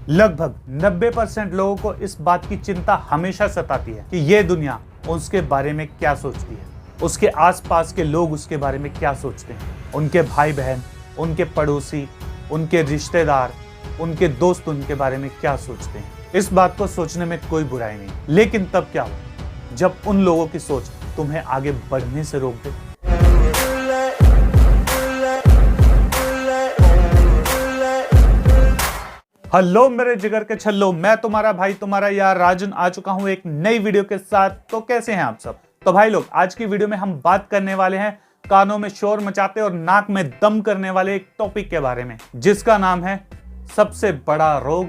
लगभग 90% लोगों को इस बात की चिंता हमेशा सताती है कि ये दुनिया उसके बारे में क्या सोचती है, उसके आसपास के लोग उसके बारे में क्या सोचते हैं, उनके भाई बहन, उनके पड़ोसी, उनके रिश्तेदार, उनके दोस्त उनके बारे में क्या सोचते हैं। इस बात को सोचने में कोई बुराई नहीं, लेकिन तब क्या हो जब उन लोगों की सोच तुम्हें आगे बढ़ने से रोक दे। हेलो मेरे जिगर के छल्लो, मैं तुम्हारा भाई, तुम्हारा यार राजन आ चुका हूं एक नई वीडियो के साथ। तो कैसे हैं आप सब? तो भाई लोग, आज की वीडियो में हम बात करने वाले हैं कानों में शोर मचाते और नाक में दम करने वाले एक टॉपिक के बारे में, जिसका नाम है सबसे बड़ा रोग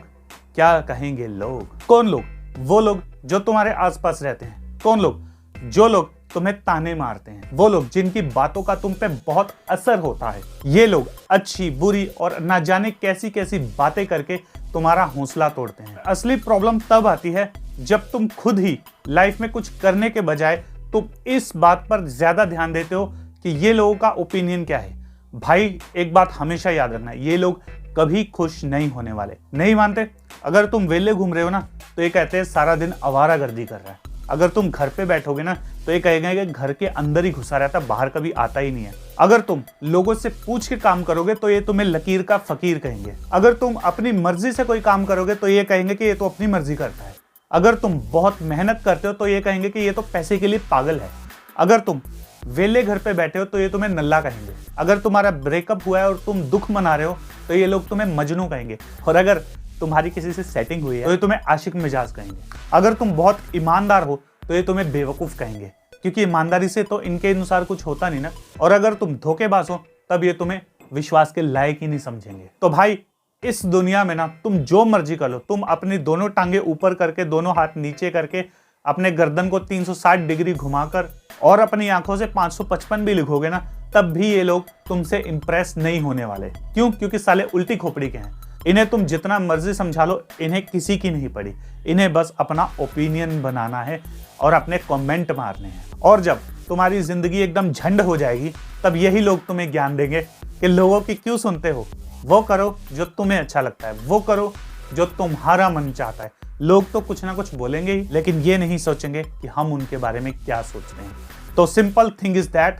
क्या कहेंगे लोग। कौन लोग? वो लोग जो तुम्हारे आसपास रहते हैं। कौन लोग? जो लोग तुम्हें ताने मारते हैं, वो लोग जिनकी बातों का तुम पे बहुत असर होता है। ये लोग अच्छी बुरी और ना जाने कैसी कैसी बातें करके तुम्हारा हौसला तोड़ते हैं। असली प्रॉब्लम तब आती है जब तुम खुद ही लाइफ में कुछ करने के बजाय तुम इस बात पर ज्यादा ध्यान देते हो कि ये लोगों का ओपिनियन क्या है। भाई एक बात हमेशा याद रखना, ये लोग कभी खुश नहीं होने वाले। नहीं मानते? अगर तुम वेले घूम रहे हो ना, तो ये कहते हैं सारा दिन आवारागर्दी कर रहा है। अगर तुम घर पे बैठोगे ना, तो ये कहेगा कि घर के अंदर ही घुसा रहता, बाहर कभी आता ही नहीं है। अगर तुम लोगों से पूछ के काम करोगे तो ये तुम्हें लकीर का फकीर कहेंगे। अगर तुम अपनी मर्जी से कोई काम करोगे तो ये कहेंगे कि ये तो अपनी मर्जी करता है। अगर तुम बहुत मेहनत करते हो तो ये कहेंगे कि ये तो पैसे के लिए पागल है। अगर तुम वेले घर पे बैठे हो तो ये तुम्हें नल्ला कहेंगे। अगर तुम्हारा ब्रेकअप हुआ है और तुम दुख मना रहे हो तो ये लोग तुम्हें मजनू कहेंगे। और अगर तुम्हारी किसी से सेटिंग हुई है तो ये तुम्हें आशिक मिजाज कहेंगे। अगर तुम बहुत ईमानदार हो तो ये तुम्हें बेवकूफ कहेंगे, क्योंकि ईमानदारी से तो इनके अनुसार कुछ होता नहीं ना। और अगर तुम धोखेबाज हो तब ये तुम्हें विश्वास के लायक ही नहीं समझेंगे। तो भाई इस दुनिया में ना तुम जो मर्जी कर लो, तुम अपनी दोनों टांगे ऊपर करके, दोनों हाथ नीचे करके, अपने गर्दन को 360 डिग्री घुमाकर और अपनी आंखों से 555 भी लिखोगे ना, तब भी ये लोग तुमसे इंप्रेस नहीं होने वाले। क्यों? क्योंकि साले उल्टी खोपड़ी के हैं। इन्हें तुम जितना मर्जी समझा लो, इन्हें किसी की नहीं पड़ी। इन्हें बस अपना ओपिनियन बनाना है और अपने कमेंट मारने हैं। और जब तुम्हारी जिंदगी एकदम झंड हो जाएगी, तब यही लोग तुम्हें ज्ञान देंगे कि लोगों की क्यों सुनते हो। वो करो जो तुम्हें अच्छा लगता है, वो करो जो तुम्हारा मन चाहता है। लोग तो कुछ ना कुछ बोलेंगे ही, लेकिन ये नहीं सोचेंगे कि हम उनके बारे में क्या सोचते हैं। तो सिंपल थिंग इज दैट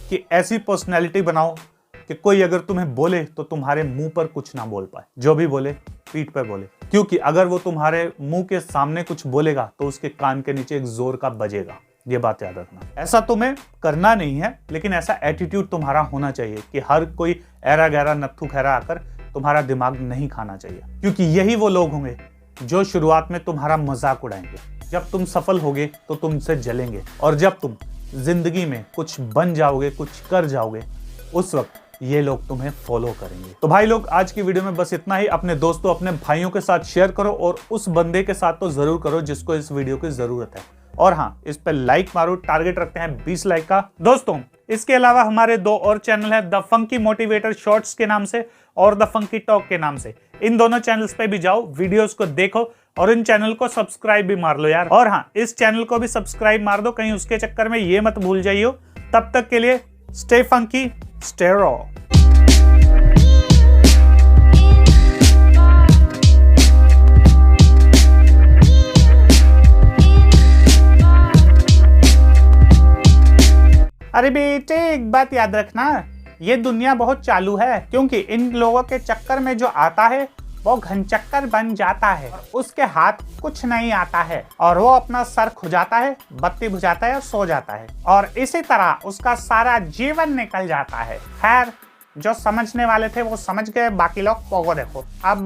कि ऐसी पर्सनैलिटी बनाओ कि कोई अगर तुम्हें बोले तो तुम्हारे मुंह पर कुछ ना बोल पाए। जो भी बोले पीठ पे बोले, क्योंकि अगर वो तुम्हारे मुंह के सामने कुछ बोलेगा तो उसके कान के नीचे एक जोर का बजेगा। ये बात याद रखना। ऐसा तुम्हें करना नहीं है, लेकिन ऐसा एटीट्यूड तुम्हारा होना चाहिए कि हर कोई ऐरा गहरा नत्थु खैरा आकर तुम्हारा दिमाग नहीं खाना चाहिए। क्योंकि यही वो लोग होंगे जो शुरुआत में तुम्हारा मजाक उड़ाएंगे। जब तुम सफल होगे तो तुमसे जलेंगे, और जब तुम जिंदगी में कुछ बन जाओगे, कुछ कर जाओगे, उस वक्त ये लोग तुम्हें फॉलो करेंगे। तो भाई लोग, आज की वीडियो में बस इतना ही। अपने दोस्तों, अपने भाइयों के साथ शेयर करो, और उस बंदे के साथ तो जरूर करो जिसको इस वीडियो की जरूरत है। और हाँ, इस पे लाइक मारो। टारगेट रखते हैं 20 लाइक का। दोस्तों, इसके अलावा हमारे 2 और चैनल है, द फंकी मोटिवेटर शॉर्ट्स के नाम से और द फंकी टॉक के नाम से। इन दोनों चैनल्स पे भी जाओ, वीडियोस को देखो और इन चैनल को सब्सक्राइब भी मार लो यार। और हाँ, इस चैनल को भी सब्सक्राइब मार दो, कहीं उसके चक्कर में ये मत भूल जाइयो। तब तक के लिए स्टे फंकी, स्टे रॉ। अरे बेटे, एक बात याद रखना, ये दुनिया बहुत चालू है, क्योंकि इन लोगों के चक्कर में जो आता है वो घनचक्कर बन जाता है। उसके हाथ कुछ नहीं आता है और वो अपना सर खुजाता है, बत्ती बुझाता है और सो जाता है, और इसी तरह उसका सारा जीवन निकल जाता है। खैर, जो समझने वाले थे वो समझ गए, बाकी लोग पोगो देखो। अब